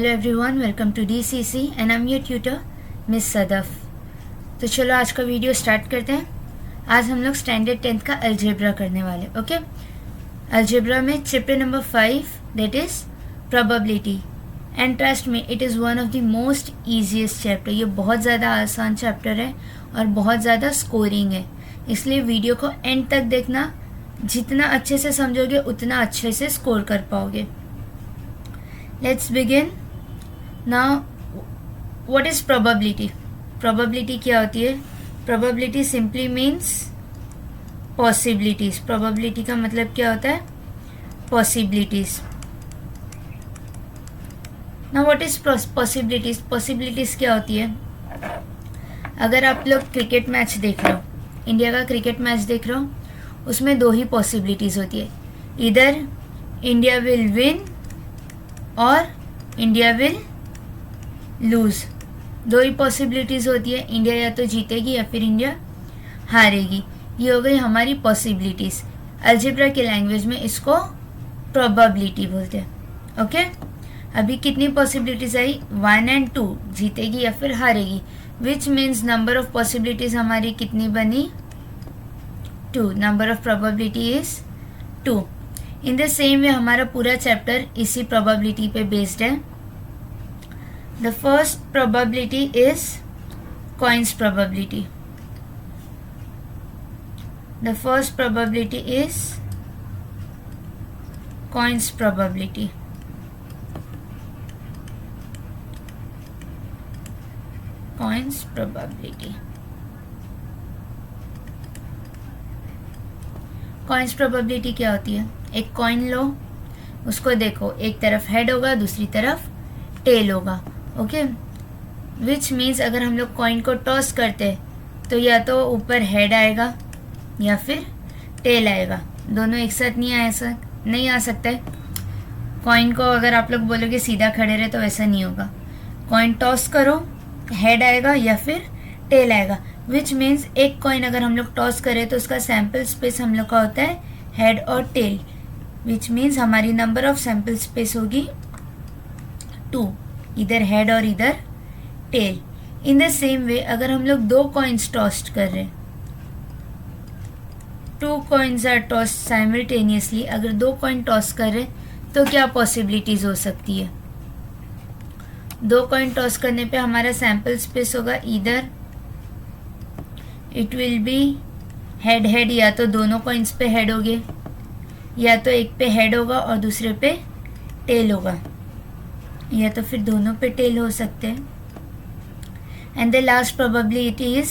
Hello everyone, welcome to DCC and I am your tutor miss Sadaf. तो चलो आज का वीडियो स्टार्ट करते हैं। आज हम लोग स्टैंडर्ड 10th का अलजेब्रा करने वाले। ओके, अलजेब्रा में chapter number 5 that is probability. And trust me, it is one of the most easiest chapter. ये बहुत ज़्यादा आसान चैप्टर है और बहुत ज़्यादा स्कोरिंग है, इसलिए वीडियो को एंड तक देखना। जितना अच्छे से समझोगे उतना अच्छे से स्कोर कर पाओगे। Let's begin. Now, what is probability? Probability क्या होती है? Probability simply means possibilities. Probability का मतलब क्या होता है? Possibilities. Now, what is possibilities? Possibilities क्या होती है? अगर आप लोग क्रिकेट मैच देख रहे हो, इंडिया का क्रिकेट मैच देख रहे हो, उसमें दो ही पॉसिबिलिटीज़ होती है। इधर इंडिया विल विन और इंडिया विल लूज़। दो ही पॉसिबिलिटीज़ होती है, इंडिया या तो जीतेगी या फिर इंडिया हारेगी। ये हो गई हमारी पॉसिबिलिटीज़। अलजेब्रा की लैंग्वेज में इसको प्रोबेबिलिटी बोलते हैं। ओके, अभी कितनी पॉसिबिलिटीज़ आई? 1 and 2, जीतेगी या फिर हारेगी। Which means number of possibilities हमारी कितनी बनी? 2। Number of probability is 2। In the same way हमारा पूरा चैप्टर इसी प्रोबेबिलिटी पे बेस्ड है। The first probability is coins probability. The first probability is coins probability. Coins probability. Coins probability क्या होती है? एक कॉइन लो, उसको देखो, एक तरफ हेड होगा, दूसरी तरफ टेल होगा। ओके, विच मीन्स अगर हम लोग कॉइन को टॉस करते हैं तो या तो ऊपर हेड आएगा या फिर टेल आएगा। दोनों एक साथ नहीं आ सकता है। कॉइन को अगर आप लोग बोलोगे सीधा खड़े रहे तो ऐसा नहीं होगा। कॉइन टॉस करो, हेड आएगा या फिर टेल आएगा। विच मीन्स एक कॉइन अगर हम लोग टॉस करें तो उसका सैम्पल स्पेस हम लोग का होता है हेड और टेल। विच मीन्स हमारी नंबर ऑफ सैम्पल स्पेस होगी 2, इधर हेड और इधर tail. In the same way अगर हम लोग दो कॉइन्स टॉस्ट कर रहे हैं, 2 coins आर टॉस साइमल्टेनियसली, अगर दो कॉइन टॉस कर रहे तो क्या पॉसिबिलिटीज हो सकती है? दो कॉइन टॉस करने पे हमारा सैम्पल स्पेस होगा इधर, it will be head head, या तो दोनों कॉइन्स पे हेड होगे या तो एक पे हेड होगा और दूसरे पे टेल होगा, या तो फिर दोनों पे टेल हो सकते हैं। And the last probability is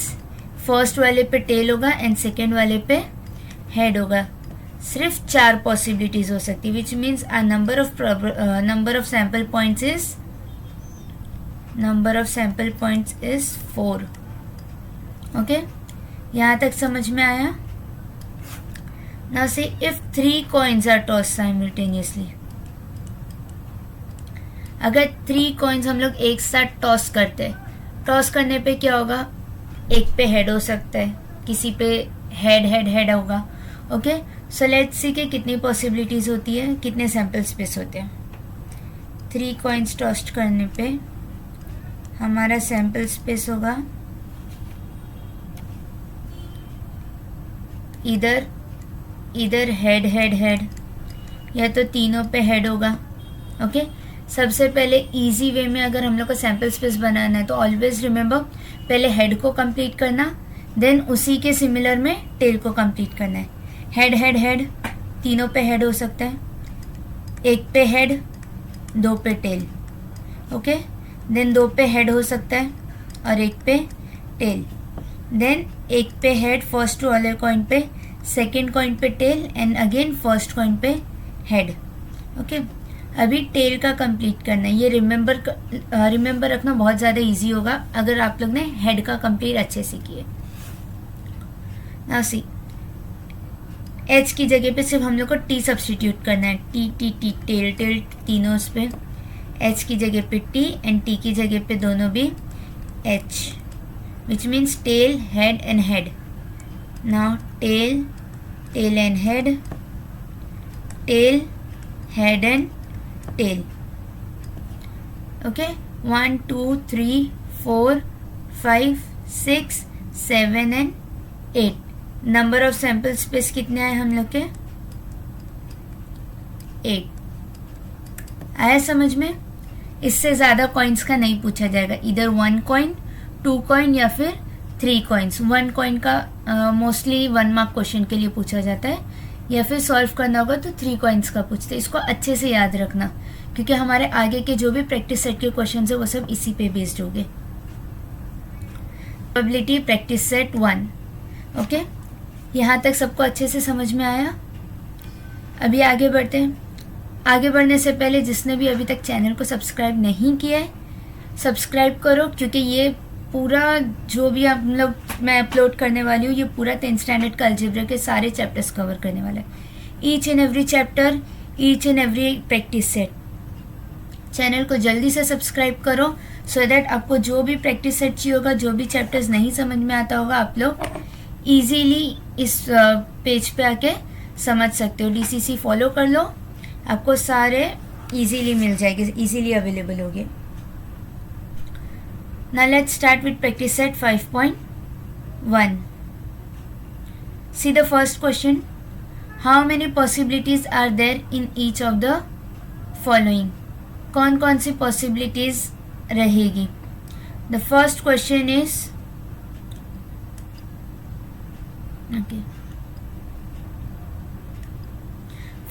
first वाले पे टेल होगा एंड सेकेंड वाले पे हेड होगा। सिर्फ 4 पॉसिबिलिटीज हो सकती है। Which means number of sample points is 4। Okay, यहाँ तक समझ में आया? Now say if 3 coins are tossed simultaneously. अगर 3 coins हम लोग एक साथ टॉस करते हैं, टॉस करने पे क्या होगा? एक पे हेड हो सकता है, किसी पे हेड होगा। ओके, सो लेट्स सी कि कितनी पॉसिबिलिटीज होती है, कितने सैम्पल स्पेस होते हैं। 3 coins टॉस्ट करने पे हमारा सैम्पल स्पेस होगा इधर हेड या तो तीनों पे हेड होगा। ओके, सबसे पहले इजी वे में अगर हम लोग को सैम्पल स्पेस बनाना है तो ऑलवेज रिमेंबर पहले हेड को कंप्लीट करना, देन उसी के सिमिलर में टेल को कंप्लीट करना है। हेड तीनों पे हेड हो सकता है, एक पे हेड, 2 पे टेल। ओके, देन 2 पे हेड हो सकता है और एक पे टेल, देन एक पे हेड फर्स्ट वाले कॉइन पे, सेकेंड कॉइन पे tail and again first coin पे हेड। ओके, अभी टेल का कंप्लीट करना है। ये रिमेंबर रखना बहुत ज़्यादा इजी होगा अगर आप लोग ने हेड का कंप्लीट अच्छे से किए। नाउ सी, एच की जगह पे सिर्फ हम लोग को टी सब्सटीट्यूट करना है। टी टेल तीनों उस पे, एच की जगह पे टी एंड टी की जगह पे दोनों भी H, which means tail head and head. Now tail and head, tail, head and tail. Okay 1 2 3 4 5 6 7 and 8। Number of sample space कितने आए हम लोग के? 8 आया समझ में? इससे ज़्यादा कॉइन्स का नहीं पूछा जाएगा, इधर 1 कॉइन 2 कॉइन या फिर 3 कॉइन्स। 1 कॉइन का मोस्टली 1 मार्क क्वेश्चन के लिए पूछा जाता है, या फिर सॉल्व करना होगा तो 3 कॉइन्स का पूछते हैं। इसको अच्छे से याद रखना, क्योंकि हमारे आगे के जो भी प्रैक्टिस सेट के क्वेश्चन है वो सब इसी पे बेस्ड होंगे। Probability practice set 1। ओके, यहाँ तक सबको अच्छे से समझ में आया? अभी आगे बढ़ते हैं। आगे बढ़ने से पहले जिसने भी अभी तक चैनल को सब्सक्राइब नहीं किया है, सब्सक्राइब करो, क्योंकि ये पूरा जो भी आप मतलब मैं अपलोड करने वाली हूँ, ये पूरा 10th स्टैंडर्ड का अलजेब्रा के सारे चैप्टर्स कवर करने वाला है। Each and every chapter, each and every practice set. Channel को जल्दी से सब्सक्राइब करो, सो दैट आपको जो भी प्रैक्टिस सेट चाहिए होगा, जो भी चैप्टर्स नहीं समझ में आता होगा, आप लोग ईजीली इस पेज पे आके समझ सकते हो। DCC फॉलो कर लो, आपको सारे इजीली मिल जाएंगे, इजीली अवेलेबल होंगे। Now let's start with practice set 5.1. See the first question. How many possibilities are there in each of the following? कौन कौन सी possibilities रहेगी? The first question is, okay.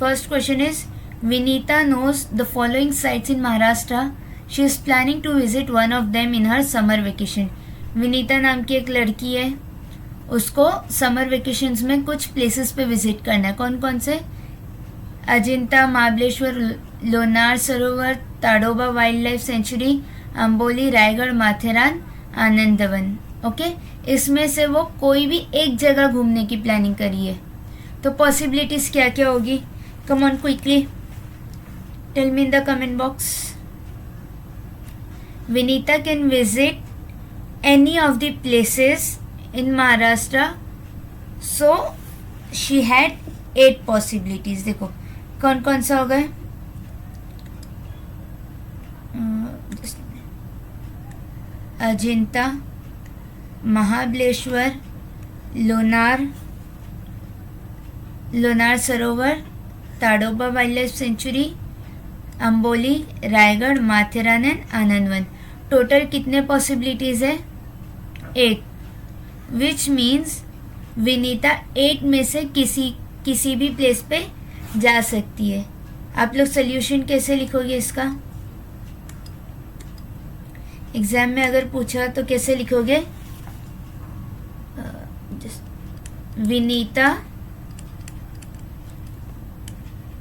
First question is, Vinita knows the following sites in Maharashtra. She is planning to visit one of them in her summer vacation. Vinita नाम की एक लड़की है, उसको summer vacations में कुछ प्लेसेस पे विजिट करना है। कौन कौन से? Ajanta, Mahabaleshwar, Lonar Sarovar, Tadoba wildlife sanctuary, Amboli, Raigad, Matheran, Anandwan. Okay, इसमें से वो कोई भी एक जगह घूमने की प्लानिंग करी है। तो पॉसिबिलिटीज क्या क्या होगी? Come on quickly tell me in the comment box. Vinita can visit any of the places in Maharashtra, so she had 8 possibilities. देखो कौन कौन सा हो गए? Ajanta, Mahabaleshwar, Lonar Sarovar, Tadoba wildlife sanctuary, Amboli, Raigad, Matheran and Anandwan. Total कितने पॉसिबिलिटीज़ है? 8, विच मीन्स विनीता 8 में से किसी भी प्लेस पे जा सकती है। आप लोग सोल्यूशन कैसे लिखोगे इसका? एग्जाम में अगर पूछा तो कैसे लिखोगे? Vinita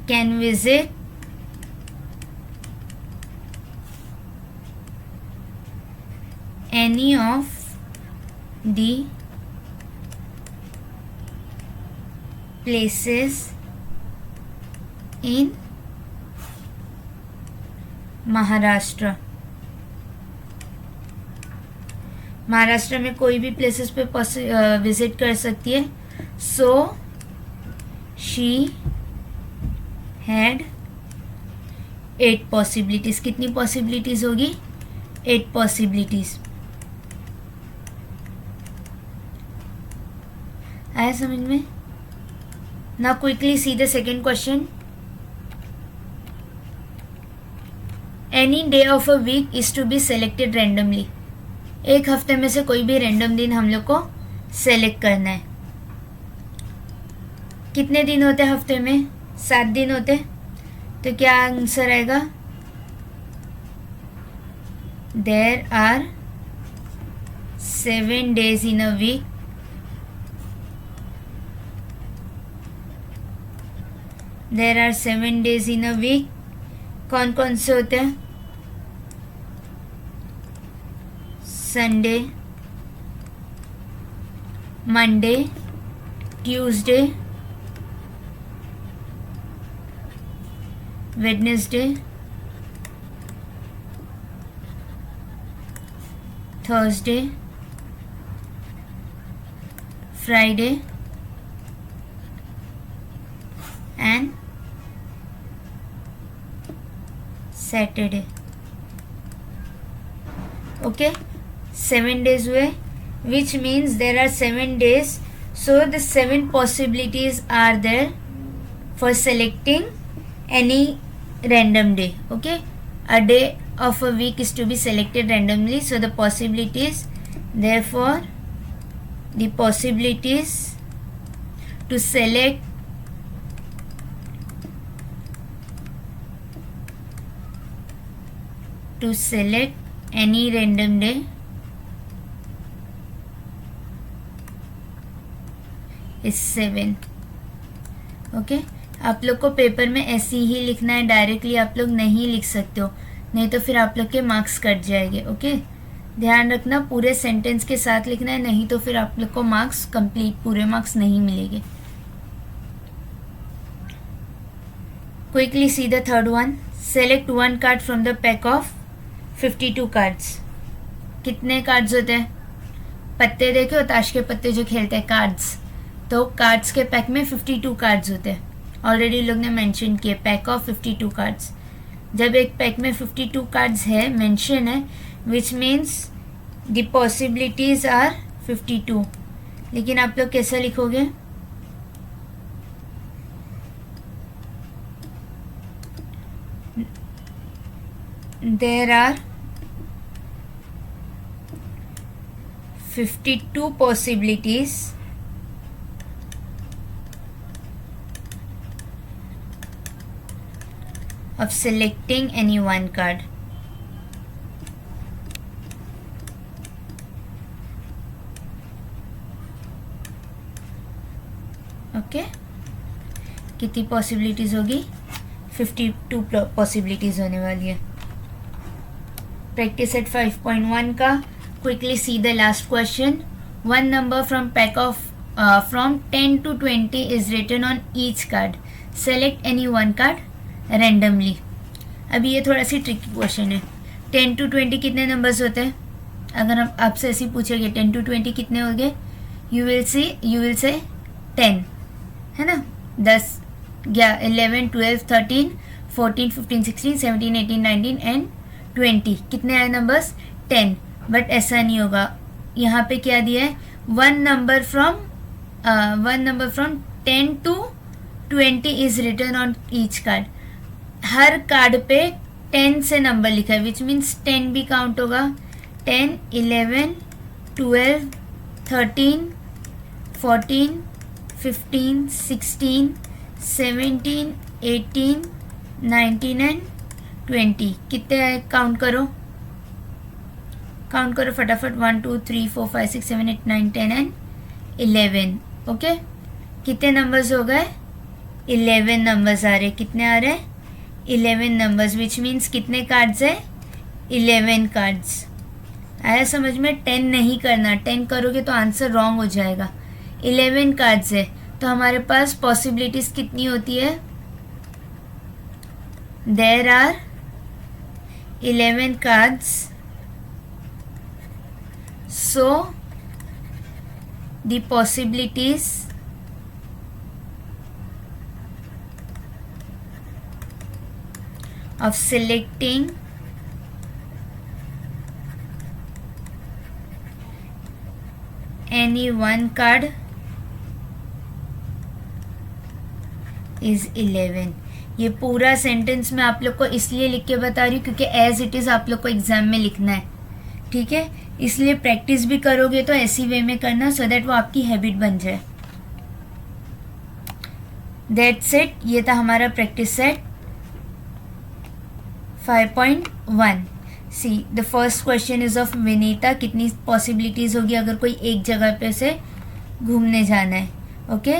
can visit any of the places in Maharashtra. Maharashtra में कोई भी प्लेसेस पे विजिट कर सकती है। So she had 8 possibilities. कितनी पॉसिबिलिटीज होगी? 8 पॉसिबिलिटीज। आया समझ में? Now quickly see the second question. Any day of a week is to be selected randomly. एक हफ्ते में से कोई भी रैंडम दिन हम लोग को सेलेक्ट करना है। कितने दिन होते हैं हफ्ते में? 7 दिन होते। तो क्या आंसर आएगा? There are 7 days in a week. There are 7 days in a week. कौन कौन से होते हैं? Sunday, Monday, Tuesday, Wednesday, Thursday, Friday and Saturday. Okay 7 days हुए, which means there are 7 days, so the 7 possibilities are there for selecting any random day. Okay, a day of a week is to be selected randomly, so the possibilities, therefore the possibilities to select any random day is 7. Okay आप लोग को paper में ऐसे ही लिखना है, directly आप लोग नहीं लिख सकते हो, नहीं तो फिर आप लोग के मार्क्स कट जाएंगे. ओके ध्यान रखना, पूरे सेंटेंस के साथ लिखना है, नहीं तो फिर आप लोग को मार्क्स कंप्लीट पूरे मार्क्स नहीं मिलेंगे. Quickly see the third one. Select one card from the pack of 52 cards. कितने कार्ड्स होते हैं? पत्ते देखे हो, ताश के पत्ते जो खेलते हैं, कार्ड्स. तो कार्ड्स के पैक में 52 कार्ड्स होते हैं. ऑलरेडी लोग ने मेंशन किए, पैक ऑफ 52 कार्ड्स. जब एक पैक में 52 कार्ड्स है, मेंशन है, which means the possibilities are 52. लेकिन आप लोग कैसा लिखोगे? There are 52 possibilities of selecting any one card. Okay कितनी पॉसिबिलिटीज होगी? 52 पॉसिबिलिटीज होने वाली है. प्रैक्टिस एट 5.1 का. Quickly see the last question. One number from pack of from 10 to 20 is written on each card. Select any one card randomly. अभी ये थोड़ा सी tricky question है. 10 to 20 कितने नंबर्स होते हैं? अगर हम आपसे ऐसे पूछेंगे 10 to 20 कितने हो गए, यू विल से 10 है ना. 10 11 12 13 14 15 16 17 18 19 एंड 20. कितने आए नंबर्स? 10. बट ऐसा नहीं होगा. यहाँ पे क्या दिया है? One number from 10 to 20 is written on each card. हर कार्ड पे 10 से नंबर लिखा है, विच मीन्स 10 भी काउंट होगा. 10 11 12 13 14 15 16 17 18 19 एंड 20. कितने काउंट करो फटाफट. 1 2 3 4 5 6 7 8 9 10 एंड 11. ओके कितने नंबर्स हो गए? 11 नंबर्स आ रहे. कितने आ रहे? 11 नंबर्स, विच मीन्स कितने कार्ड्स है? 11 कार्ड्स. आया समझ में? 10 नहीं करना. 10 करोगे तो आंसर रॉन्ग हो जाएगा. 11 कार्ड्स है तो हमारे पास पॉसिबिलिटीज कितनी होती है? There are 11 cards, so the possibilities of selecting any one card is 11. ये पूरा सेंटेंस मैं आप लोग को इसलिए लिख के बता रही हूँ क्योंकि एज इट इज़ आप लोग को एग्जाम में लिखना है. ठीक है, इसलिए प्रैक्टिस भी करोगे तो ऐसी वे में करना, सो दैट वो आपकी हैबिट बन जाए. That's it. ये था हमारा practice set 5.1. See the first question is of Vinita. कितनी पॉसिबिलिटीज होगी अगर कोई एक जगह पे से घूमने जाना है? ओके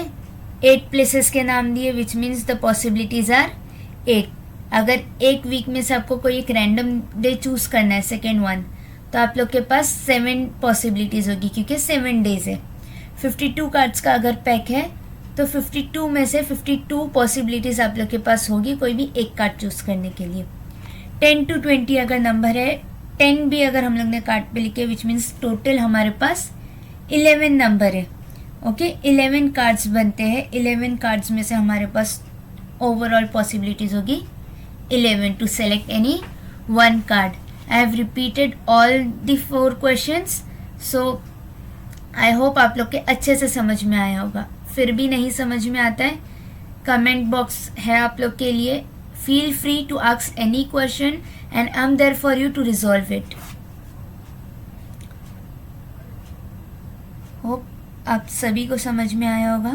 8 प्लेसेस के नाम दिए, which means the possibilities are 8. अगर एक वीक में से आपको कोई एक रैंडम डे चूज करना है, सेकेंड वन, तो आप लोग के पास 7 पॉसिबिलिटीज होगी क्योंकि 7 डेज है. 52 कार्ड्स का अगर पैक है तो 52 में से 52 पॉसिबिलिटीज आप लोग के पास होगी कोई भी एक कार्ड चूज करने के लिए. 10 to 20 अगर नंबर है, 10 भी अगर हम लोग ने कार्ड पे लिखे, विच मीन्स टोटल हमारे पास 11 नंबर है. ओके 11 कार्ड्स बनते हैं. 11 कार्ड्स में से हमारे पास ओवरऑल पॉसिबिलिटीज होगी 11 to select any one card. I have repeated all the 4 questions. So I hope आप लोग के अच्छे से समझ में आया होगा. फिर भी नहीं समझ में आता है, कमेंट बॉक्स है आप लोग के लिए. Feel free to ask any question and I am there for you to resolve it. Hope आप सभी को समझ में आया होगा.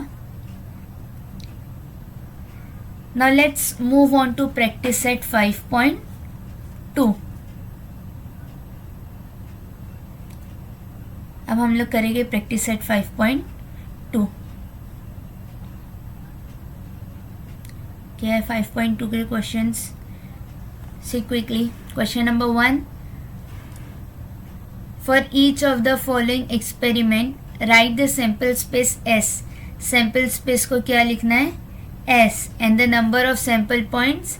Now let's move on to practice set 5.2. अब हम लोग करेंगे प्रैक्टिस सेट 5.2. क्या है 5.2 के questions? See quickly. Question number 1. For each of the following experiment write the sample space S. Sample space को क्या लिखना है? S. And the number of sample points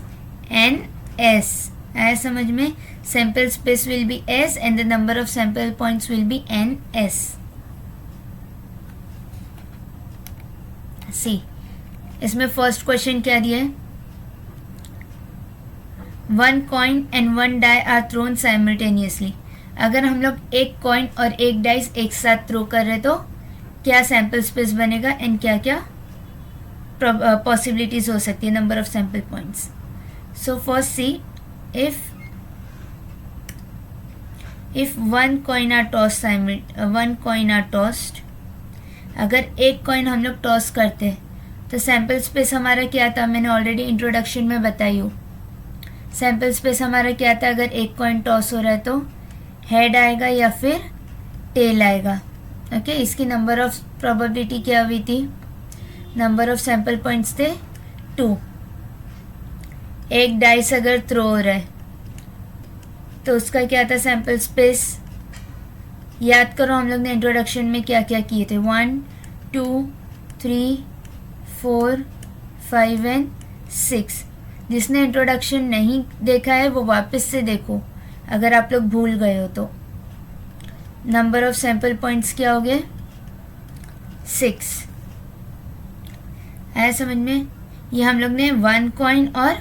NS. आया समझ में? Sample space will be S and the number of sample points will be NS. See, इसमें first question क्या दिया है? 1 coin and 1 die are thrown simultaneously. अगर हम लोग एक कॉइन और एक डाइस एक साथ थ्रो कर रहे तो क्या सैंपल स्पेस बनेगा एंड क्या क्या पॉसिबिलिटीज हो सकती है, number of sample points. So first see, if one coin are tossed, अगर एक कॉइन हम लोग टॉस करते तो सैंपल स्पेस हमारा क्या था? मैंने ऑलरेडी इंट्रोडक्शन में बताई हूँ. सैंपल स्पेस हमारा क्या था? अगर एक कॉइन टॉस हो रहा है तो हेड आएगा या फिर टेल आएगा. ओके, इसकी नंबर ऑफ प्रोबेबिलिटी क्या हुई थी? नंबर ऑफ सैंपल पॉइंट्स थे 2. एक डाइस अगर थ्रो हो रहा है तो उसका क्या था सैंपल स्पेस? याद करो हम लोग ने इंट्रोडक्शन में क्या क्या किए थे. 1 2 3 4 5 एंड 6. जिसने इंट्रोडक्शन नहीं देखा है वो वापस से देखो अगर आप लोग भूल गए हो तो. नंबर ऑफ सैंपल पॉइंट्स क्या हो गए? 6. आया समझ में? ये हम लोग ने 1 कॉइन और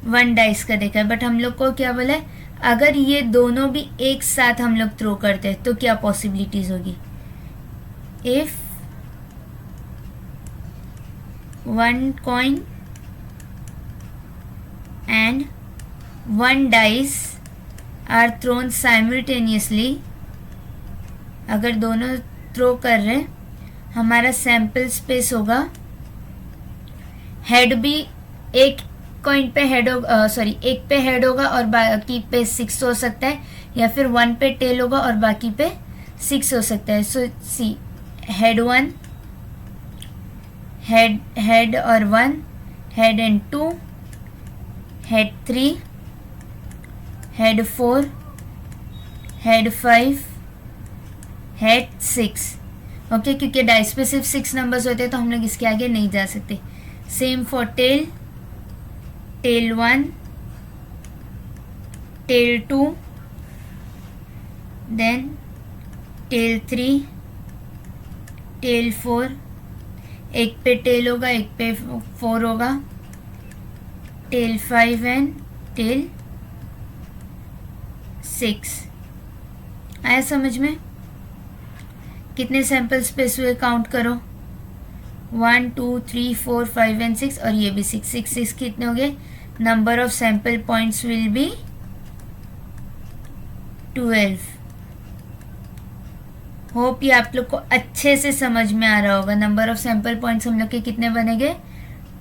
1 डाइस का देखा है. बट हम लोग को क्या बोला है? अगर ये दोनों भी एक साथ हम लोग थ्रो करते हैं तो क्या पॉसिबिलिटीज होगी? If 1 coin and 1 dice are thrown simultaneously, अगर दोनों थ्रो कर रहे हैं, हमारा सैंपल स्पेस होगा हेड भी एक कॉइन पे हेड होगा, एक पे हेड होगा और बाकी पे 6 हो सकता है, या फिर 1 पे टेल होगा और बाकी पे 6 हो सकता है. सो सी, हेड 1, हेड और 1, head and 2, head 3, head 4, head 5, head 6. Okay, क्योंकि डाइस पे सिर्फ 6 नंबर्स होते हैं तो हम लोग इसके आगे नहीं जा सकते. Same for tail. Tail 1, tail 2, then tail 3, tail 4. एक पे टेल होगा, एक पे 4 होगा. Tail 5 and tail 6. आया समझ में? कितने सैंपल स्पेस हुए काउंट करो. 1 2 3 4 5 एंड 6 और ये भी 6 कितने हो गए? Number of sample points will B 12. Hope ये आप लोग को अच्छे से समझ में आ रहा होगा. नंबर ऑफ सैंपल पॉइंट्स हम लोग के कितने बनेंगे?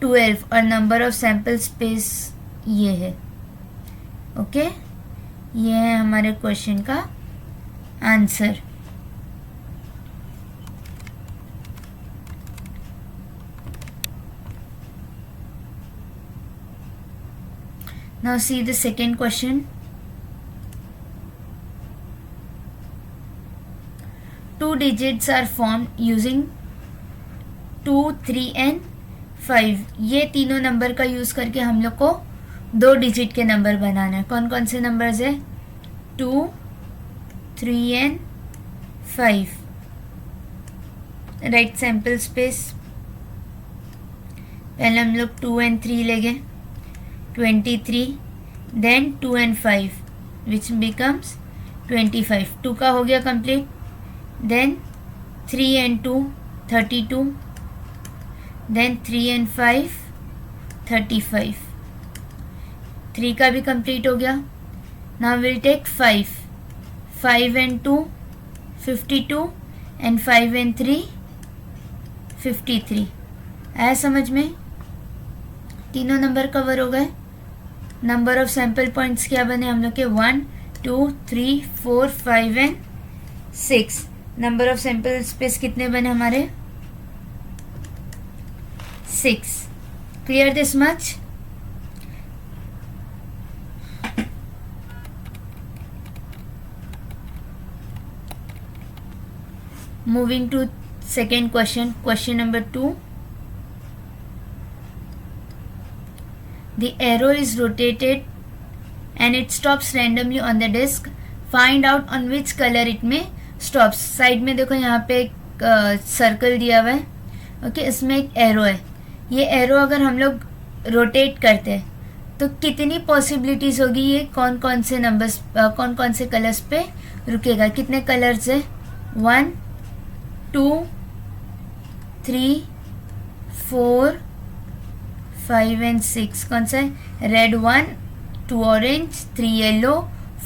12. और नंबर ऑफ सैंपल स्पेस ये है. ओके, ये है हमारे क्वेश्चन का answer. Now see the second question. 2 digits are formed using 2, 3 and 5. ये तीनों नंबर का यूज़ करके हम लोग को 2 डिजिट के नंबर बनाना है. कौन कौन से नंबर्स है? 2, 3 and 5. Right sample space. पहले हम लोग 2 and 3 लेंगे. 23, then 2 and 5. Which becomes 25. 2 का हो गया complete. Then 3 and 2 32. Then 3 and 5 35. 3 का भी कंप्लीट हो गया. Now will take 5. 5 and 2 52 and 5 and 3 53. आया समझ में? तीनों नंबर कवर हो गए. नंबर ऑफ सैम्पल पॉइंट्स क्या बने हम लोग के? 1 2 3 4 5 and 6. Number of sample space कितने बने हमारे? 6. Clear this much? Moving to second question. Question number 2. The arrow is rotated and it stops randomly on the disk. Find out on which color it may stops. Side में देखो यहाँ पे एक circle दिया हुआ है. ओके, इसमें एक एरो है. ये एरो अगर हम लोग रोटेट करते हैं तो कितनी पॉसिबिलिटीज़ होगी ये कौन कौन से नंबर्स कौन कौन से कलर्स पे रुकेगा? कितने कलर्स है? 1 2 3 4 5 and 6. कौन सा है? Red 1 2 orange 3 yellow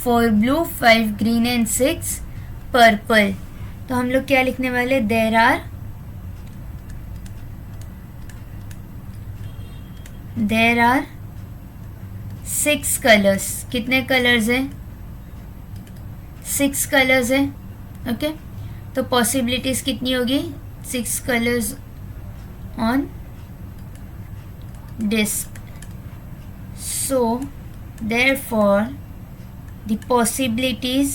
4 blue 5 green and 6 purple. तो हम लोग क्या लिखने वाले? There are 6 colours. कितने कलर्स हैं? 6 कलर्स हैं. ओके, तो पॉसिबिलिटीज़ कितनी होगी? 6 colours on disk. So therefore the possibilities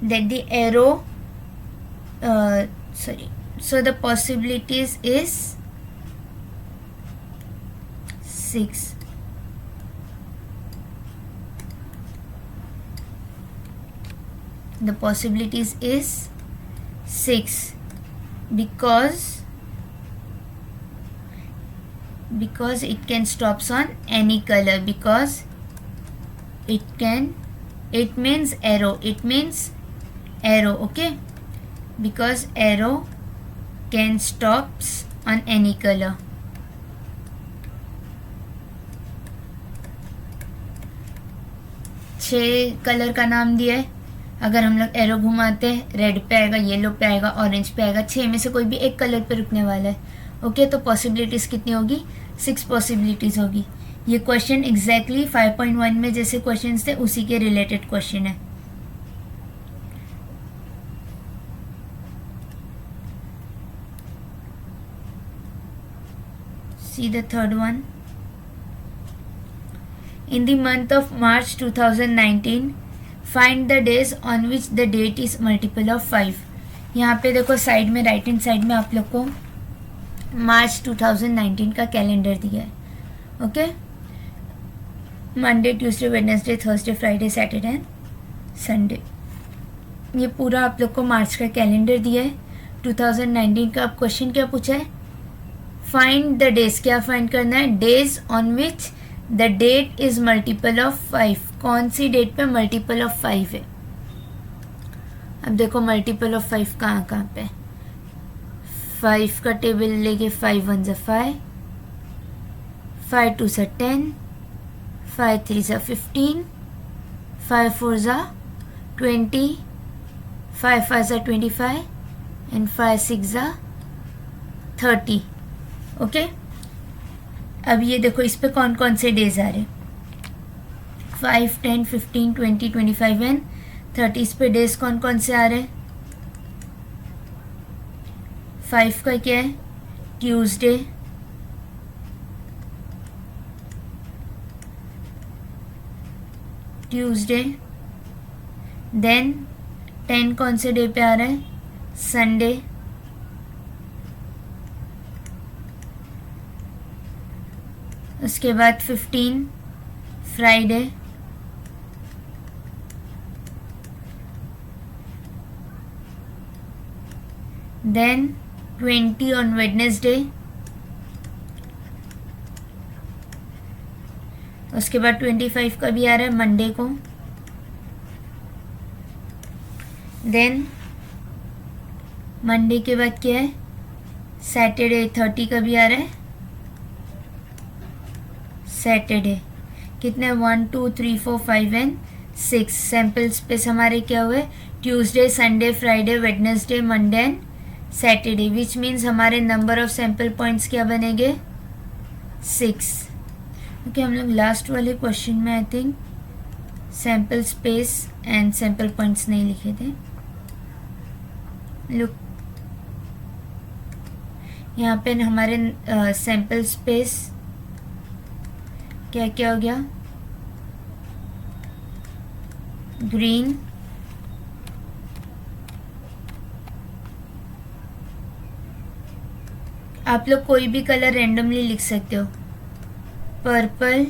that the arrow so the possibilities is 6. The possibilities is 6 because it can stops on any color, because it means arrow. Okay, because arrow can stops on any color. छह colour का नाम दिया है. अगर हम लोग arrow घुमाते हैं, रेड पे आएगा, येलो पे आएगा, ऑरेंज पे आएगा. 6 में से कोई भी एक कलर पे रुकने वाला है. ओके, तो पॉसिबिलिटीज़ कितनी होगी? 6 पॉसिबिलिटीज़ होगी. ये क्वेश्चन एग्जैक्टली 5.1 में जैसे क्वेश्चंस थे उसी के रिलेटेड क्वेश्चन है. See the third one. In the month of March 2019, find the days on which the date is multiple of 5. यहाँ पे देखो साइड में, राइट हैंड साइड में आप लोग को मार्च 2019 का कैलेंडर दिया है. Okay, Monday Tuesday Wednesday Thursday Friday Saturday and Sunday. ये पूरा आप लोग को मार्च का कैलेंडर दिया है. 2019 का अब क्वेश्चन क्या पूछा है? Find the days. क्या फाइंड करना है? Days on which the date is multiple of 5. कौन सी डेट पे मल्टीपल ऑफ 5 है? अब देखो मल्टीपल ऑफ 5 कहाँ कहाँ पे. 5 का टेबल लेके 5 1 ज़ा 5, 5 2 ज़ा 10, 5 3 ज़ा 15, 5 4 ज़ा 20, 5 5 ज़ा 25 एंड 5 6 ज़ा 30. ओके, अब ये देखो इस पे कौन कौन से डेज आ रहे? 5 10 15 20 25 एंड 30. इस पे डेज कौन कौन से आ रहे? 5 का क्या है? ट्यूसडे, देन 10 कौन से डे पे आ रहा है? संडे, उसके बाद 15 फ्राइडे, देन 20 ऑन वेडनेसडे, उसके बाद 25 का भी आ रहा है मंडे को, देन मंडे के बाद क्या है सैटरडे 30 का भी आ रहा है सैटरडे। कितने 1 2 3 4 5 एंड 6 सैम्पल स्पेस हमारे क्या हुए Tuesday Sunday Friday Wednesday Monday and Saturday, which means हमारे नंबर ऑफ सैम्पल पॉइंट्स क्या बनेंगे 6। ओके हम लोग लास्ट वाले क्वेश्चन में I think sample space and sample points नहीं लिखे थे। लुक यहाँ पे हमारे सैम्पल स्पेस क्या क्या हो गया ग्रीन, आप लोग कोई भी कलर रैंडमली लिख सकते हो, purple,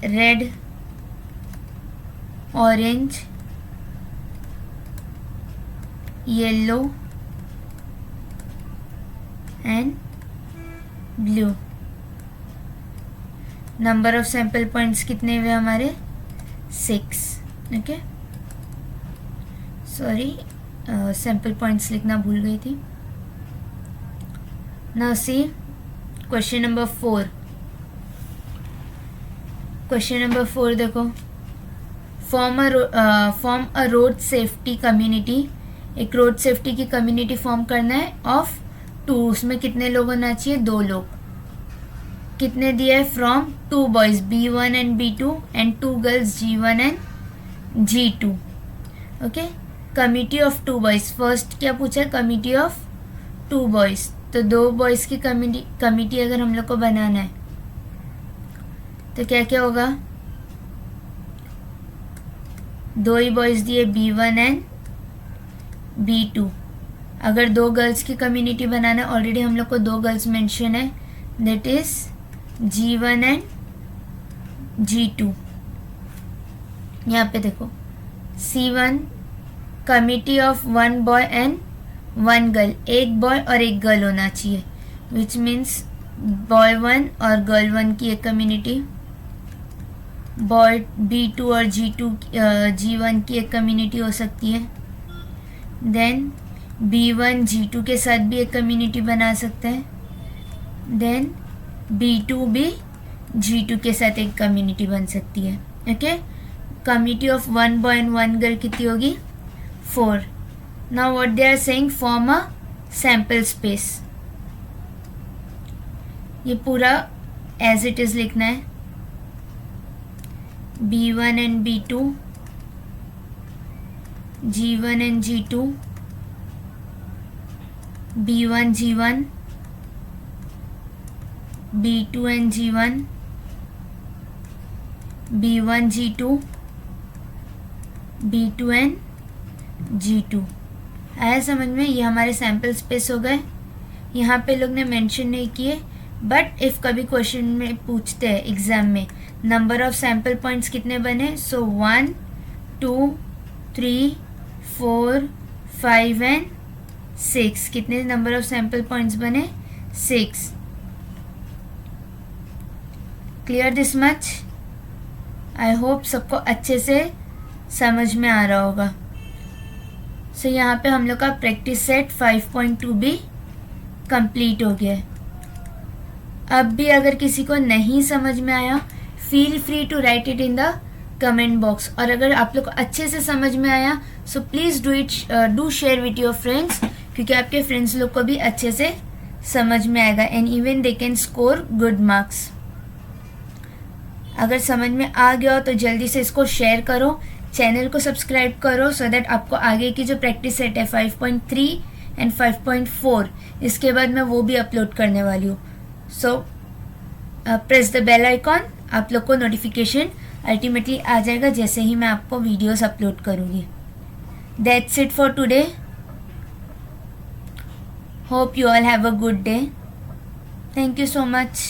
red, orange, yellow and blue. Number of sample points कितने हुए हमारे 6। ओके सॉरी सैंपल पॉइंट्स लिखना भूल गई थी। Now see question number 4। Question number 4 देखो, form a road safety community, एक रोड सेफ्टी की कम्युनिटी फॉर्म करना है ऑफ 2, उसमें कितने लोग होना चाहिए 2 लोग। कितने दिया है from 2 boys B1 and B2 and 2 girls G1 and G2। Okay committee of 2 boys, first क्या पूछा है कमिटी ऑफ 2 बॉयज, तो 2 बॉयज की कमिटी अगर हम लोग को बनाना है तो क्या क्या होगा 2 ही बॉयज दिए B1 एंड B2। अगर 2 गर्ल्स की कम्युनिटी बनाना है ऑलरेडी हम लोग को 2 गर्ल्स मेंशन है that is G1 and G2। यहाँ पे देखो C1 committee of 1 boy and 1 girl, एक बॉय और एक गर्ल होना चाहिए विच मीन्स बॉय 1 और गर्ल 1 की एक कम्युनिटी, बॉय B2 और G1 की एक कम्युनिटी हो सकती है, देन B1 G2 के साथ भी एक कम्युनिटी बना सकते हैं, देन B2 भी G2 के साथ एक कम्युनिटी बन सकती है। Okay community of 1 boy and 1 girl कितनी होगी 4। Now what they are saying form a sample space, ये पूरा एज इट इज लिखना है B1 and B2 G1 and G2 B1 G1 B2 and G1 B1 G2 B2 and G2। आया समझ में, ये हमारे सैम्पल स्पेस हो गए। यहाँ पे लोग ने मेंशन नहीं किए बट इफ़ कभी क्वेश्चन में पूछते हैं एग्ज़ाम में नंबर ऑफ सैम्पल पॉइंट्स कितने बने, सो 1 2 3 4 5 एंड 6, कितने नंबर ऑफ सैम्पल पॉइंट्स बने 6। Clear this much, I hope सबको अच्छे से समझ में आ रहा होगा। सो यहाँ पे हम लोग का प्रैक्टिस सेट 5.2 भी कंप्लीट हो गया है। अब भी अगर किसी को नहीं समझ में आया feel free to write it in the comment box, और अगर आप लोग को अच्छे से समझ में आया so please do share with your friends, क्योंकि आपके फ्रेंड्स लोग को भी अच्छे से समझ में आएगा and even they can score good marks. अगर समझ में आ गया हो तो जल्दी से इसको शेयर करो, चैनल को सब्सक्राइब करो सो दैट आपको आगे की जो प्रैक्टिस सेट है 5.3 एंड 5.4 इसके बाद मैं वो भी अपलोड करने वाली हूँ। So press the bell icon, आप लोग को नोटिफिकेशन अल्टीमेटली आ जाएगा जैसे ही मैं आपको वीडियोस अपलोड करूँगी। That's it for today, hope you all have a good day, thank you so much.